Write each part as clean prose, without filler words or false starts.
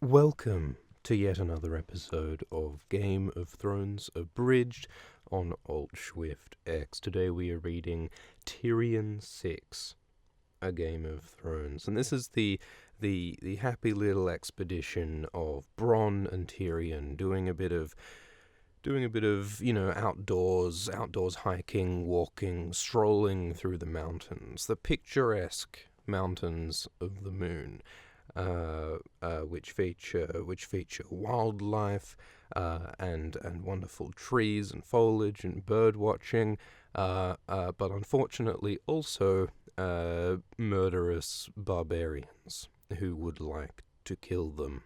Welcome to yet another episode of Game of Thrones Abridged on Alt Swift X. Today we are reading Tyrion 6, A Game of Thrones. And this is the happy little expedition of Bronn and Tyrion doing a bit of outdoors hiking, walking, strolling through the mountains, the picturesque mountains of the moon. Which feature wildlife and wonderful trees and foliage and bird watching, but unfortunately also murderous barbarians who would like to kill them.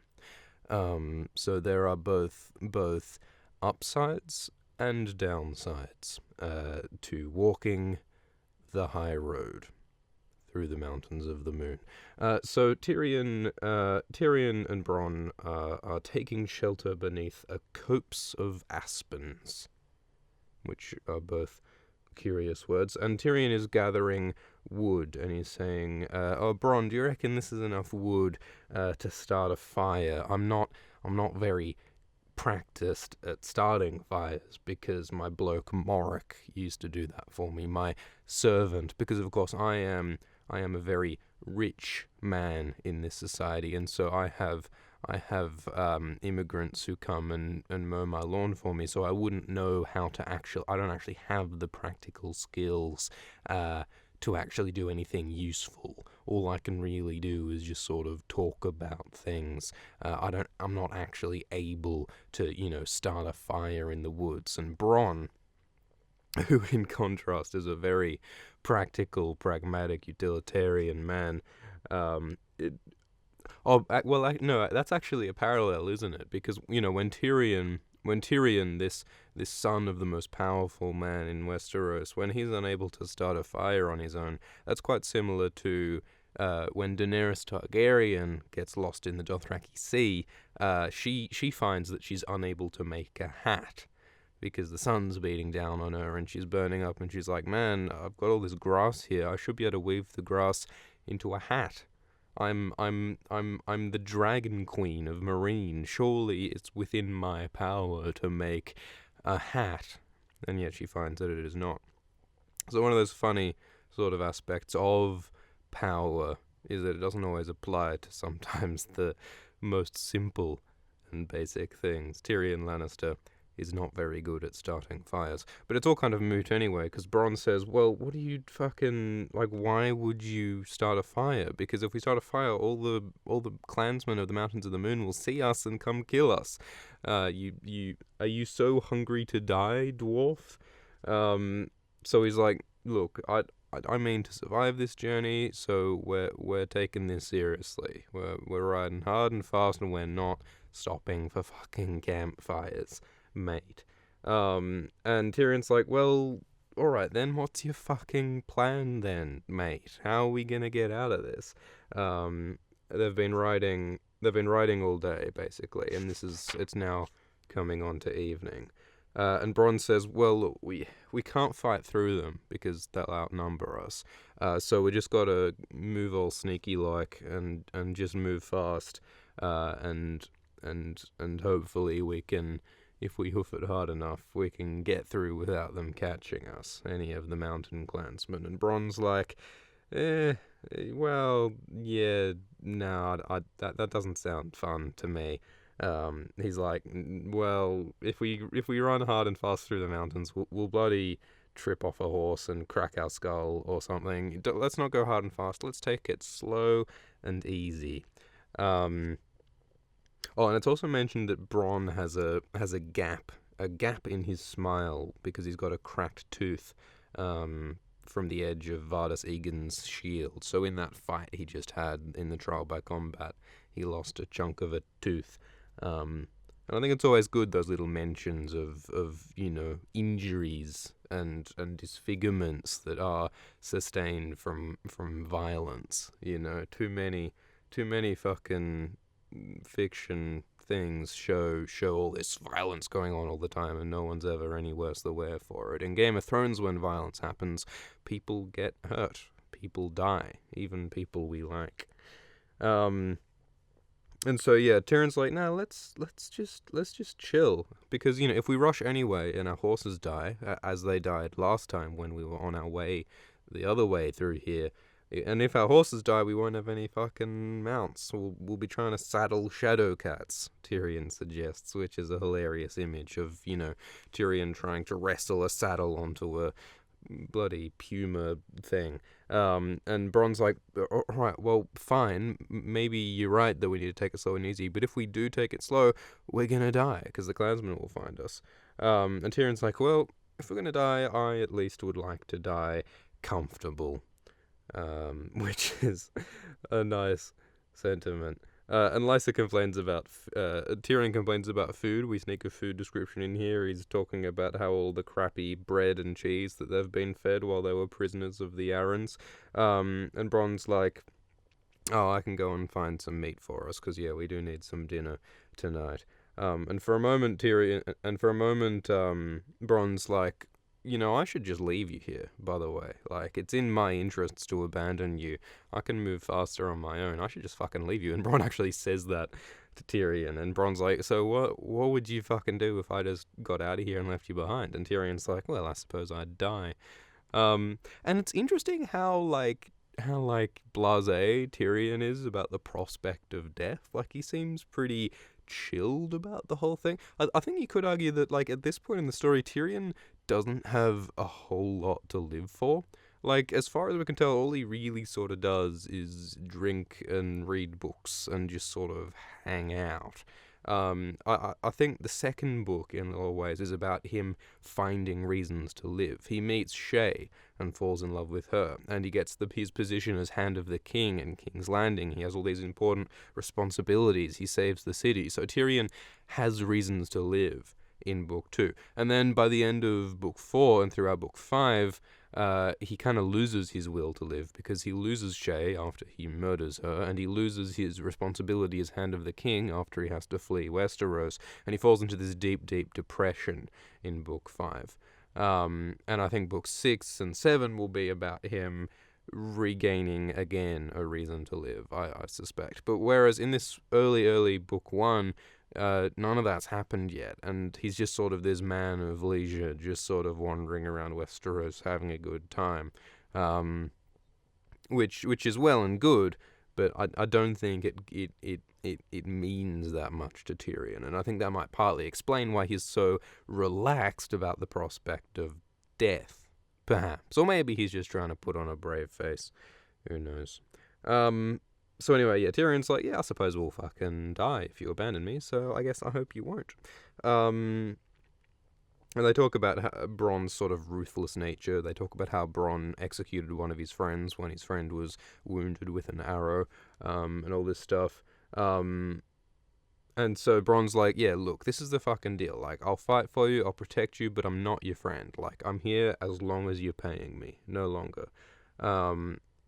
So there are both upsides and downsides to walking the high road through the mountains of the moon. So Tyrion and Bronn are taking shelter beneath a copse of aspens, which are both curious words. And Tyrion is gathering wood, and he's saying, "Oh, Bronn, do you reckon this is enough wood to start a fire? I'm not very practiced at starting fires because my bloke Morrick used to do that for me, my servant, because of course I am a very rich man in this society, and so I have immigrants who come and mow my lawn for me, so I wouldn't know how to I don't actually have the practical skills to actually do anything useful. All I can really do is just sort of talk about things. I'm not actually able to, start a fire in the woods." And Bronn, who in contrast is a very practical, pragmatic, utilitarian man. No, that's actually a parallel, isn't it? Because when Tyrion, this son of the most powerful man in Westeros, when he's unable to start a fire on his own, that's quite similar to when Daenerys Targaryen gets lost in the Dothraki Sea. She finds that she's unable to make a hat because the sun's beating down on her and she's burning up, and she's like, "Man, I've got all this grass here. I should be able to weave the grass into a hat. I'm the dragon queen of Marine. Surely it's within my power to make a hat." And yet she finds that it is not. So one of those funny sort of aspects of power is that it doesn't always apply to sometimes the most simple and basic things. Tyrion Lannister is not very good at starting fires. But it's all kind of moot anyway, because Bronn says, "Well, what do you fucking, why would you start a fire? Because if we start a fire, all the clansmen of the Mountains of the Moon will see us and come kill us. Are you so hungry to die, dwarf?" So he's like, "Look, I mean to survive this journey, so we're taking this seriously. We're riding hard and fast, and we're not stopping for fucking campfires, mate." And Tyrion's like, "Well, alright then, what's your fucking plan then, mate? How are we gonna get out of this?" They've been riding all day, basically, and it's now coming on to evening. And Bronn says, "Well, look, we can't fight through them because they'll outnumber us. So we just gotta move all sneaky like and just move fast. And hopefully we can, if we hoof it hard enough, we can get through without them catching us, any of the mountain clansmen." And Bronn's like, well, yeah, no, that doesn't sound fun to me. He's like, "Well, if we run hard and fast through the mountains, we'll bloody trip off a horse and crack our skull or something. Let's not go hard and fast. Let's take it slow and easy." And it's also mentioned that Bronn has a gap in his smile because he's got a cracked tooth from the edge of Vardis Egan's shield. So in that fight he just had in the trial by combat, he lost a chunk of a tooth. And I think it's always good, those little mentions of injuries and disfigurements that are sustained from violence. Too many fucking fiction things show all this violence going on all the time, and no one's ever any worse the wear for it. In Game of Thrones, when violence happens, people get hurt, people die, even people we like. And so yeah, Tyrion's like, no, let's just chill, because if we rush anyway and our horses die, as they died last time when we were on our way the other way through here, and if our horses die, we won't have any fucking mounts. We'll be trying to saddle shadow cats, Tyrion suggests, which is a hilarious image of Tyrion trying to wrestle a saddle onto a bloody puma thing. And Bron's like, all right, well, fine. Maybe you're right that we need to take it slow and easy. But if we do take it slow, we're gonna die because the clansmen will find us. And Tyrion's like, well, if we're gonna die, I at least would like to die comfortable. Which is a nice sentiment. And Lysa complains about, Tyrion complains about food. We sneak a food description in here. He's talking about how all the crappy bread and cheese that they've been fed while they were prisoners of the Arryns. And Bron's like, oh, I can go and find some meat for us, because, yeah, we do need some dinner tonight. And for a moment, Bron's like, I should just leave you here, by the way. Like, it's in my interests to abandon you. I can move faster on my own. I should just fucking leave you. And Bronn actually says that to Tyrion. And Bronn's like, so what would you fucking do if I just got out of here and left you behind? And Tyrion's like, well, I suppose I'd die. And it's interesting how blasé Tyrion is about the prospect of death. Like, he seems pretty chilled about the whole thing. I think you could argue that, like, at this point in the story, Tyrion doesn't have a whole lot to live for. Like, as far as we can tell, all he really sort of does is drink and read books and just sort of hang out. I think the second book, in a lot of ways, is about him finding reasons to live. He meets Shae and falls in love with her, and he gets his position as Hand of the King in King's Landing. He has all these important responsibilities. He saves the city. So Tyrion has reasons to live in book 2. And then by the end of book 4 and throughout book 5, he kind of loses his will to live, because he loses Shae after he murders her, and he loses his responsibility as Hand of the King after he has to flee Westeros, and he falls into this deep, deep depression in book 5. And I think books 6 and 7 will be about him regaining again a reason to live, I suspect. But whereas in this early book 1, none of that's happened yet, and he's just sort of this man of leisure, just sort of wandering around Westeros having a good time, which is well and good, but I don't think it means that much to Tyrion, and I think that might partly explain why he's so relaxed about the prospect of death, perhaps, or maybe he's just trying to put on a brave face. Who knows? So anyway, yeah, Tyrion's like, yeah, I suppose we'll fucking die if you abandon me, so I guess I hope you won't. And they talk about Bronn's sort of ruthless nature. They talk about how Bronn executed one of his friends when his friend was wounded with an arrow, and all this stuff. And so Bronn's like, yeah, look, this is the fucking deal. Like, I'll fight for you, I'll protect you, but I'm not your friend. Like, I'm here as long as you're paying me, no longer.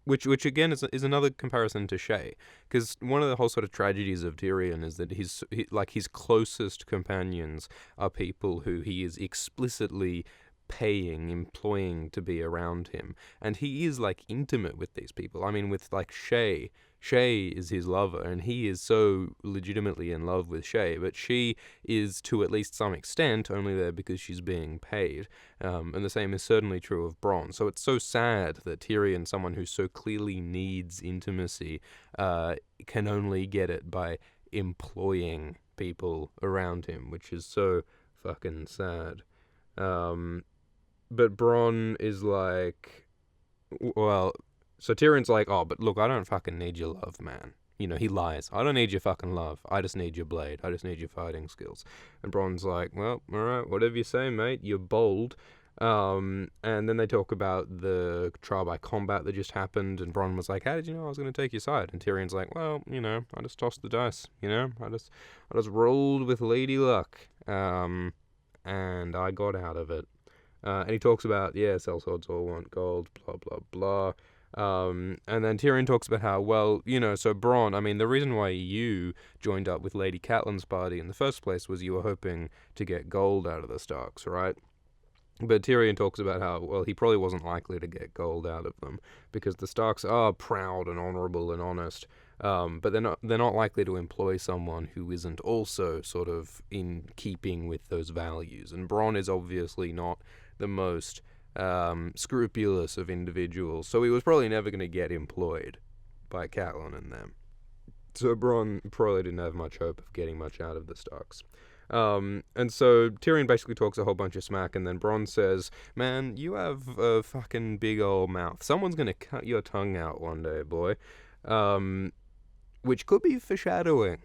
Which again is another comparison to Shae, because one of the whole sort of tragedies of Tyrion is that his closest companions are people who he is explicitly employing to be around him, and he is like intimate with these people. I mean, with like Shae is his lover, and he is so legitimately in love with Shae, but she is, to at least some extent, only there because she's being paid. And the same is certainly true of Bronn. So it's so sad that Tyrion, someone who so clearly needs intimacy, can only get it by employing people around him, which is so fucking sad. But Bronn is like, well, so Tyrion's like, oh, but look, I don't fucking need your love, man. He lies. I don't need your fucking love. I just need your blade. I just need your fighting skills. And Bronn's like, well, alright, whatever you say, mate. You're bold. And then they talk about the trial by combat that just happened, and Bronn was like, how did you know I was going to take your side? And Tyrion's like, well, I just tossed the dice, I just rolled with lady luck, and I got out of it. And he talks about, sellswords all want gold, blah, blah, blah. And then Tyrion talks about how, well, so Bronn, I mean, the reason why you joined up with Lady Catelyn's party in the first place was you were hoping to get gold out of the Starks, right? But Tyrion talks about how, well, he probably wasn't likely to get gold out of them, because the Starks are proud and honourable and honest, but they're not likely to employ someone who isn't also sort of in keeping with those values. And Bronn is obviously not the most scrupulous of individuals, so he was probably never going to get employed by Catelyn and them. So Bronn probably didn't have much hope of getting much out of the Starks. And so Tyrion basically talks a whole bunch of smack, and then Bronn says, "Man, you have a fucking big old mouth. Someone's gonna cut your tongue out one day, boy." Which could be foreshadowing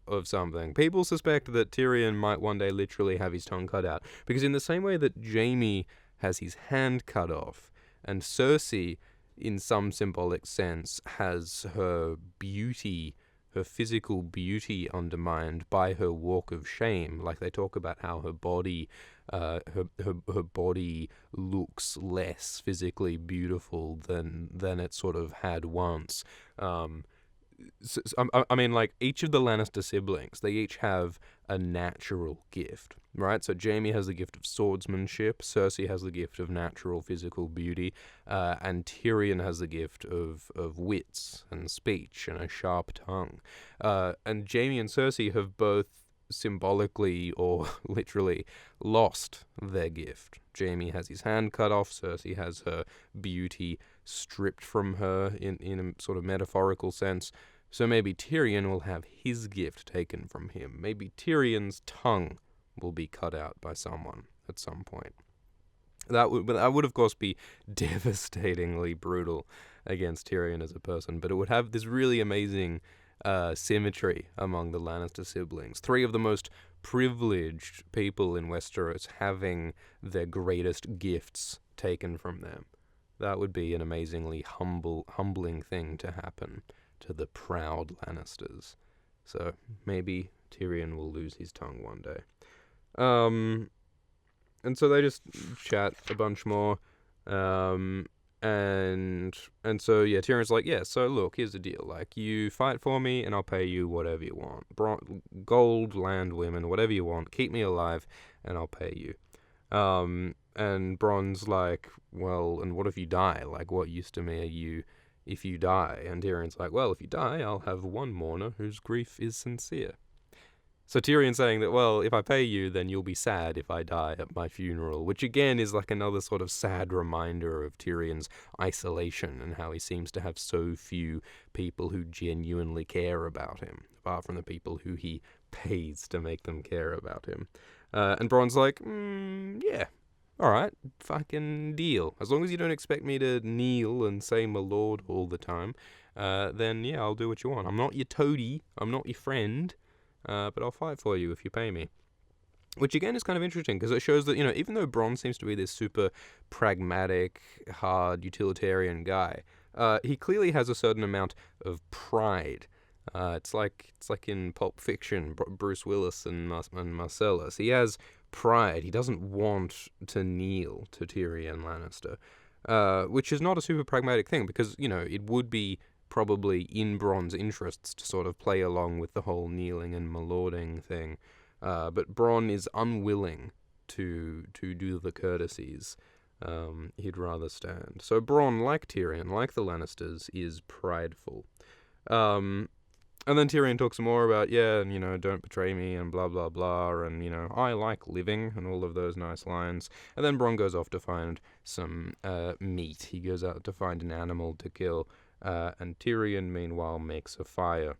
of something. People suspect that Tyrion might one day literally have his tongue cut out, because in the same way that Jaime has his hand cut off, and Cersei, in some symbolic sense, has her beauty, her physical beauty undermined by her walk of shame. Like, they talk about how her body, her body looks less physically beautiful than it sort of had once. I mean, like, each of the Lannister siblings, they each have a natural gift, right? So Jaime has the gift of swordsmanship, Cersei has the gift of natural physical beauty, and Tyrion has the gift of wits and speech and a sharp tongue. And Jaime and Cersei have both symbolically or literally lost their gift. Jaime has his hand cut off, Cersei has her beauty stripped from her in a sort of metaphorical sense. So maybe Tyrion will have his gift taken from him. Maybe Tyrion's tongue will be cut out by someone at some point. That would of course be devastatingly brutal against Tyrion as a person, but it would have this really amazing symmetry among the Lannister siblings. Three of the most privileged people in Westeros having their greatest gifts taken from them. That would be an amazingly humbling thing to happen to the proud Lannisters. So maybe Tyrion will lose his tongue one day. And so they just chat a bunch more. And so, yeah, Tyrion's like, yeah, so look, here's the deal. Like, you fight for me and I'll pay you whatever you want. Gold, land, women, whatever you want. Keep me alive and I'll pay you. And Bronn's like, well, and what if you die? Like, what use to me are you if you die? And Tyrion's like, well, if you die, I'll have one mourner whose grief is sincere. So Tyrion's saying that, well, if I pay you, then you'll be sad if I die at my funeral, which again is like another sort of sad reminder of Tyrion's isolation and how he seems to have so few people who genuinely care about him, apart from the people who he pays to make them care about him. And Bronn's like, yeah, all right, fucking deal. As long as you don't expect me to kneel and say my lord all the time, then yeah, I'll do what you want. I'm not your toady, I'm not your friend, but I'll fight for you if you pay me. Which again is kind of interesting, because it shows that, you know, even though Bronn seems to be this super pragmatic, hard, utilitarian guy, he clearly has a certain amount of pride. It's like in Pulp Fiction, Bruce Willis and Marcellus. He has pride. He doesn't want to kneel to Tyrion Lannister, which is not a super pragmatic thing, because, you know, it would be probably in Bronn's interests to sort of play along with the whole kneeling and malording thing. But Bronn is unwilling to do the courtesies. He'd rather stand. So Bronn, like Tyrion, like the Lannisters, is prideful. And then Tyrion talks more about, yeah, and, you know, don't betray me, and blah, blah, blah, and, you know, I like living, and all of those nice lines. And then Bronn goes off to find some meat. He goes out to find an animal to kill, and Tyrion, meanwhile, makes a fire.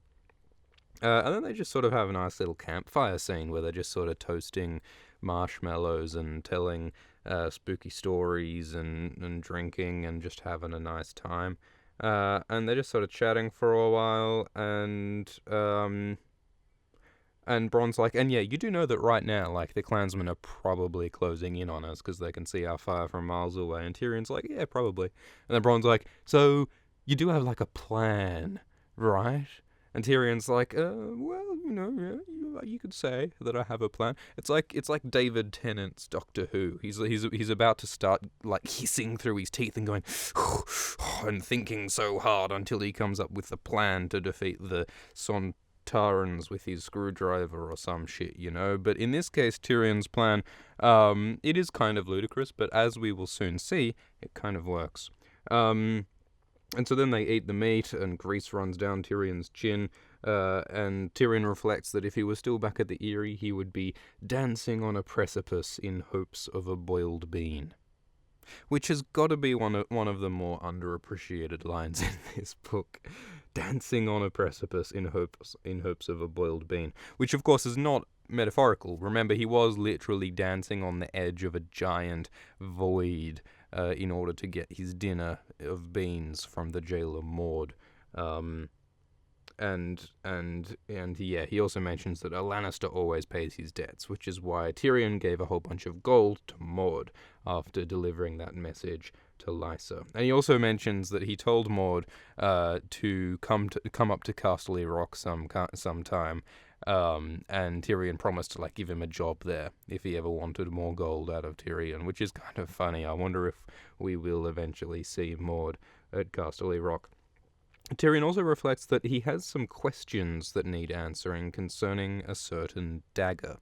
And then they just sort of have a nice little campfire scene where they're just sort of toasting marshmallows and telling spooky stories and drinking and just having a nice time. And they're just sort of chatting for a while, and Bronn's like, and yeah, you do know that right now, like, the clansmen are probably closing in on us because they can see our fire from miles away. And Tyrion's like, yeah, probably. And then Bronn's like, so you do have, like, a plan, right? And Tyrion's like, well, you know, yeah, you could say that I have a plan. It's like David Tennant's Doctor Who. He's about to start, like, hissing through his teeth and going, and thinking so hard until he comes up with a plan to defeat the Sontarans with his screwdriver or some shit, you know. But in this case, Tyrion's plan, it is kind of ludicrous, but as we will soon see, it kind of works. And so then they eat the meat, and grease runs down Tyrion's chin, and Tyrion reflects that if he was still back at the Eyrie, he would be dancing on a precipice in hopes of a boiled bean. Which has got to be one of the more underappreciated lines in this book. Dancing on a precipice in hopes of a boiled bean. Which, of course, is not metaphorical. Remember, he was literally dancing on the edge of a giant void in order to get his dinner of beans from the jailer Maud. And yeah, he also mentions that a Lannister always pays his debts, which is why Tyrion gave a whole bunch of gold to Maud after delivering that message to Lysa. And he also mentions that he told Maud to come up to Casterly Rock sometime, and Tyrion promised to give him a job there if he ever wanted more gold out of Tyrion, which is kind of funny. I wonder if we will eventually see Maud at Casterly Rock. Tyrion also reflects that he has some questions that need answering concerning a certain dagger.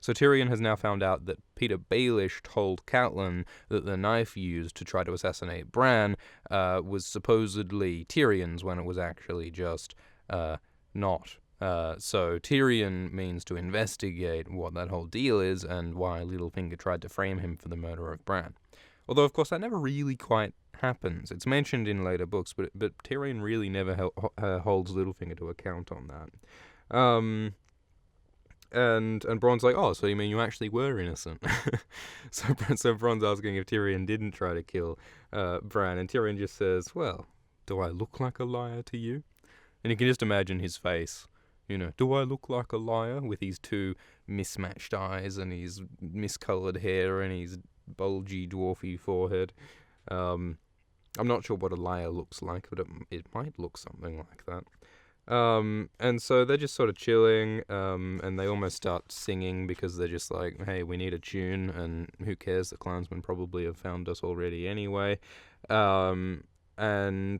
So Tyrion has now found out that Peter Baelish told Catelyn that the knife used to try to assassinate Bran was supposedly Tyrion's when it was actually just not. So Tyrion means to investigate what that whole deal is and why Littlefinger tried to frame him for the murder of Bran. Although, of course, that never really quite happens. It's mentioned in later books, but Tyrion really never holds Littlefinger to account on that. And Bronn's like, oh, so you mean you actually were innocent? so Bronn's asking if Tyrion didn't try to kill Bran, and Tyrion just says, well, do I look like a liar to you? And you can just imagine his face. Do I look like a liar with his two mismatched eyes and his miscoloured hair and his bulgy, dwarfy forehead? I'm not sure what a liar looks like, but it might look something like that. And so they're just sort of chilling, and they almost start singing because they're just like, hey, we need a tune, and who cares, the clansmen probably have found us already anyway. And then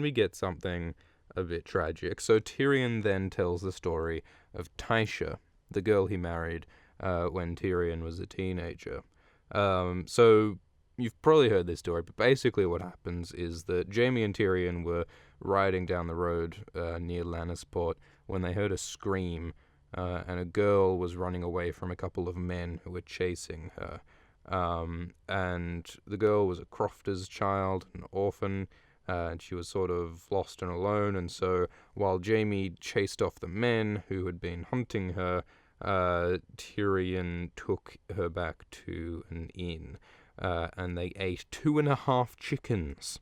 we get something a bit tragic. So Tyrion then tells the story of Tysha, the girl he married when Tyrion was a teenager. So you've probably heard this story, but basically what happens is that Jaime and Tyrion were riding down the road near Lannisport when they heard a scream, and a girl was running away from a couple of men who were chasing her. And the girl was a crofter's child, an orphan, and she was sort of lost and alone, and so while Jaime chased off the men who had been hunting her, Tyrion took her back to an inn, and they ate 2.5 chickens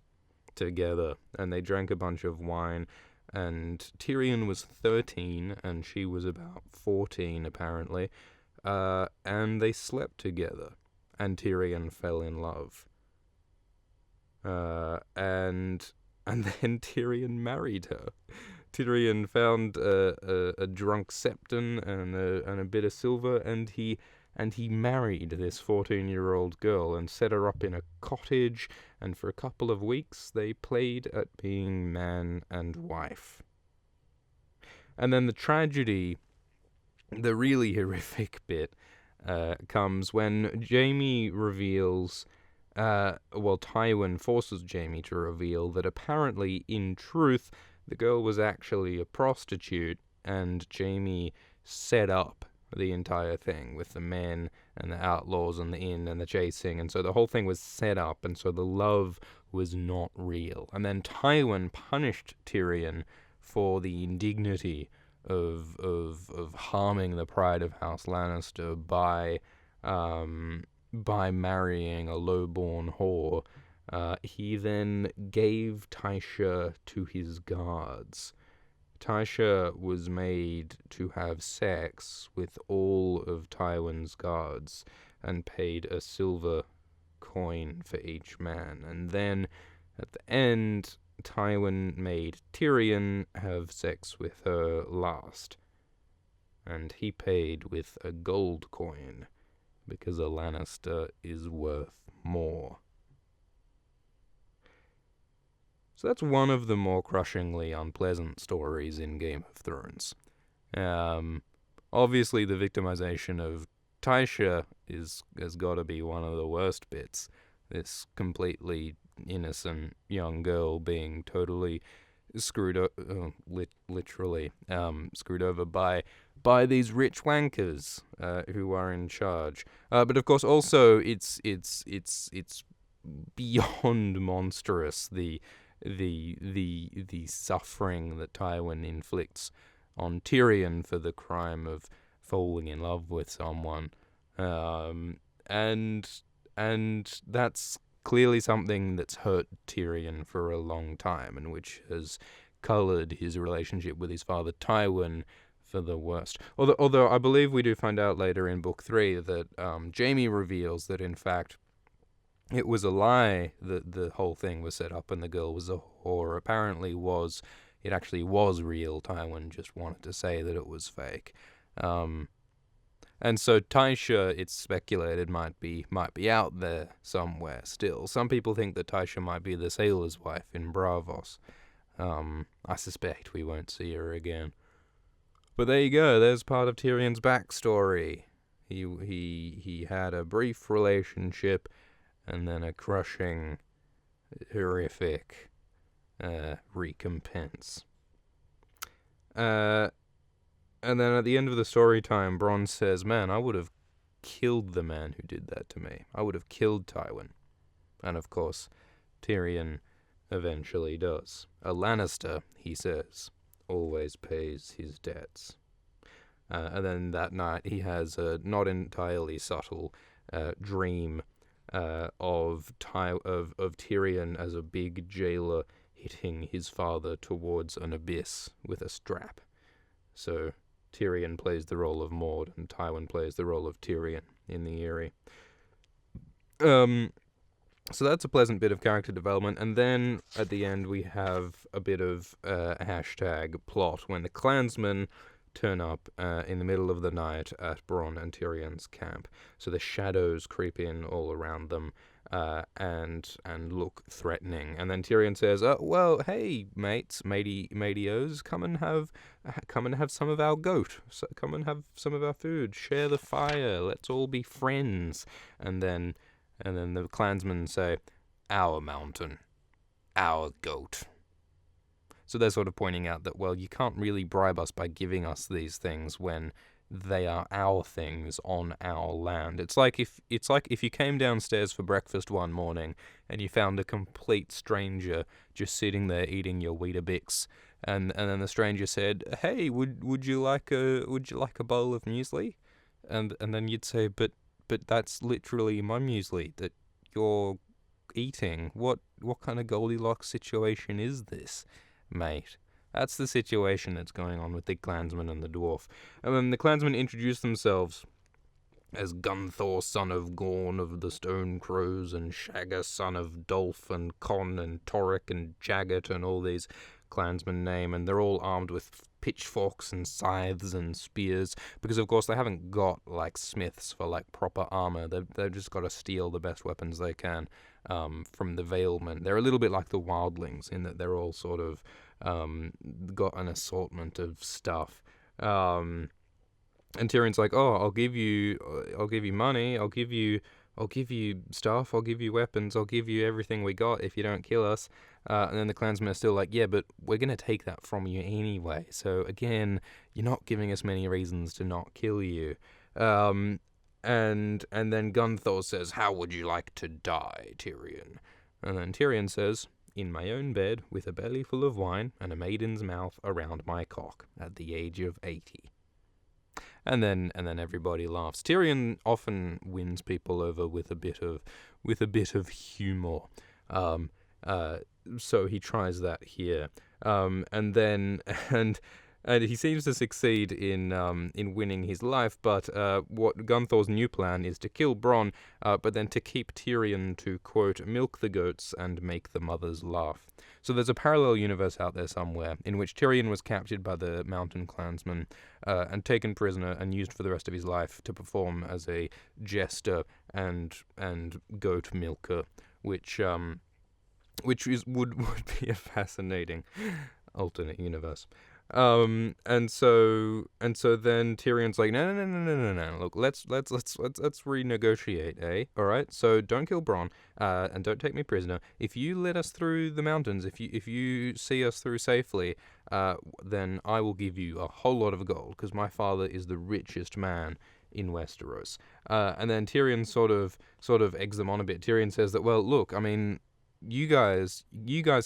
together, and they drank a bunch of wine, and Tyrion was 13, and she was about 14, apparently, and they slept together, and Tyrion fell in love. And then Tyrion married her. Tyrion found a drunk septon and a bit of silver, and he married this 14-year-old girl and set her up in a cottage, and for a couple of weeks they played at being man and wife. And then the tragedy, the really horrific bit, comes when Jaime reveals... Tywin forces Jaime to reveal that apparently, in truth, the girl was actually a prostitute, and Jaime set up the entire thing with the men and the outlaws and the inn and the chasing, and so the whole thing was set up, and so the love was not real. And then Tywin punished Tyrion for the indignity of harming the pride of House Lannister by marrying a low-born whore. He then gave Tysha to his guards. Tysha was made to have sex with all of Tywin's guards and paid a silver coin for each man. And then, at the end, Tywin made Tyrion have sex with her last. And he paid with a gold coin, because a Lannister is worth more. So that's one of the more crushingly unpleasant stories in Game of Thrones. Obviously, the victimization of Tysha has got to be one of the worst bits. This completely innocent young girl being totally literally screwed over by these rich wankers who are in charge. But of course, also it's beyond monstrous, the suffering that Tywin inflicts on Tyrion for the crime of falling in love with someone, and that's clearly something that's hurt Tyrion for a long time, and which has coloured his relationship with his father Tywin for the worst. Although I believe we do find out later in Book 3 that Jaime reveals that in fact it was a lie that the whole thing was set up and the girl was a whore. Apparently it actually was real. Tywin just wanted to say that it was fake. And so Tysha, it's speculated, might be out there somewhere still. Some people think that Tysha might be the sailor's wife in Braavos. I suspect we won't see her again. But there you go. There's part of Tyrion's backstory. He had a brief relationship, and then a crushing, horrific recompense. And then at the end of the story time, Bronn says, "Man, I would have killed the man who did that to me. I would have killed Tywin." And of course, Tyrion eventually does. "A Lannister," he says, "always pays his debts." And then that night he has a not entirely subtle dream of Tyrion as a big jailer hitting his father towards an abyss with a strap. So Tyrion plays the role of Maud, and Tywin plays the role of Tyrion in the Eyrie. So that's a pleasant bit of character development, and then at the end we have a bit of hashtag plot when the clansmen turn up in the middle of the night at Bronn and Tyrion's camp. So the shadows creep in all around them and look threatening. And then Tyrion says, "Well, hey, mates, matios, come and have some of our goat. So come and have some of our food. Share the fire. Let's all be friends." And then the clansmen say, "Our mountain, our goat." So they're sort of pointing out that, well, you can't really bribe us by giving us these things when they are our things on our land. It's like if you came downstairs for breakfast one morning and you found a complete stranger just sitting there eating your Weetabix, and then the stranger said, "Hey, would you like a bowl of muesli?" And then you'd say, "But that's literally my muesli that you're eating. What kind of Goldilocks situation is this, mate?" That's the situation that's going on with the clansmen and the dwarf. And then the clansmen introduce themselves as Gunthor, son of Gorn of the Stone Crows, and Shagga, son of Dolph, and Con, and Torrik, and Jaggett, and all these clansmen name, and they're all armed with pitchforks and scythes and spears, because of course they haven't got like smiths for like proper armor. They've just got to steal the best weapons they can from the Valemen. They're a little bit like the wildlings in that they're all sort of got an assortment of stuff. And Tyrion's like, "Oh, I'll give you money, I'll give you stuff, I'll give you weapons, I'll give you everything we got if you don't kill us." And then the clansmen are still like, "Yeah, but we're gonna take that from you anyway. So again, you're not giving us many reasons to not kill you." And then Gunthor says, "How would you like to die, Tyrion?" And then Tyrion says, "In my own bed, with a belly full of wine and a maiden's mouth around my cock, at the age of 80. And then everybody laughs. Tyrion often wins people over with a bit of humor. So he tries that here. And he seems to succeed in winning his life, but what Gunthor's new plan is to kill Bronn, but then to keep Tyrion to, quote, "milk the goats and make the mothers laugh." So there's a parallel universe out there somewhere in which Tyrion was captured by the mountain clansmen and taken prisoner and used for the rest of his life to perform as a jester and goat milker, which would be a fascinating alternate universe. And so then Tyrion's like, no, no, no, no, no, no, no. Look, let's renegotiate, eh? All right. So don't kill Bronn, and don't take me prisoner. If you let us through the mountains, if you see us through safely, then I will give you a whole lot of gold, because my father is the richest man in Westeros. And then Tyrion sort of eggs them on a bit. Tyrion says that, well, look, I mean, you guys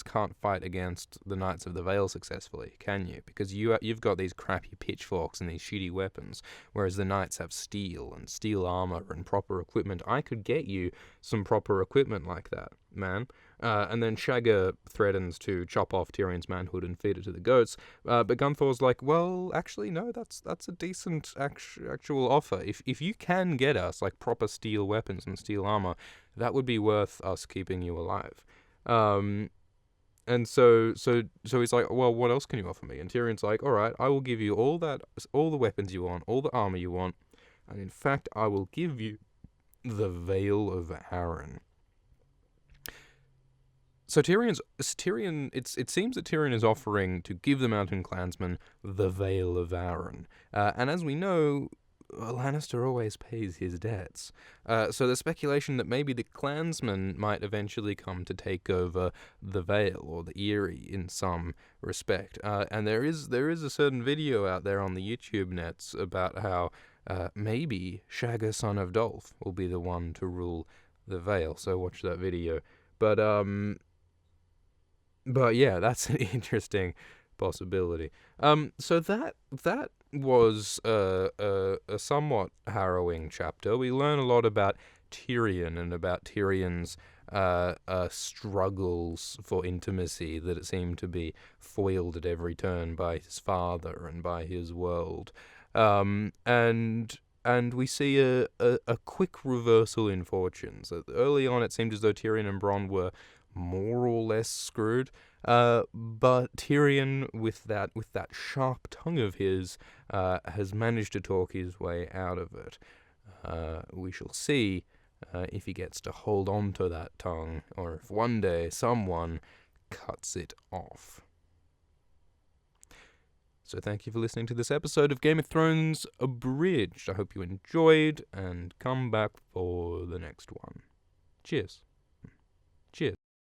can't fight against the Knights of the Vale successfully, can you? Because you've got these crappy pitchforks and these shitty weapons, whereas the Knights have steel and steel armor and proper equipment. I could get you some proper equipment like that, man. And then Shagger threatens to chop off Tyrion's manhood and feed it to the goats. But Gunthor's like, well, actually, no, that's a decent actual offer. If you can get us like proper steel weapons and steel armor, that would be worth us keeping you alive. And so he's like, well, what else can you offer me? And Tyrion's like, all right, I will give you all the weapons you want, all the armor you want, and in fact, I will give you the Vale of Arryn. So Tyrion, it seems that Tyrion is offering to give the Mountain Clansmen the Vale of Arryn, and as we know, a Lannister always pays his debts. So there's speculation that maybe the clansmen might eventually come to take over the Vale or the Eyrie in some respect. And there is a certain video out there on the YouTube nets about how maybe Shagger, son of Dolph, will be the one to rule the Vale. So watch that video. But yeah, that's an interesting possibility. So that was a somewhat harrowing chapter. We learn a lot about Tyrion and about Tyrion's struggles for intimacy that it seemed to be foiled at every turn by his father and by his world. And we see a quick reversal in fortunes. Early on, it seemed as though Tyrion and Bronn were more or less screwed. But Tyrion, with that sharp tongue of his, has managed to talk his way out of it. We shall see if he gets to hold on to that tongue, or if one day someone cuts it off. So thank you for listening to this episode of Game of Thrones Abridged. I hope you enjoyed, and come back for the next one. Cheers.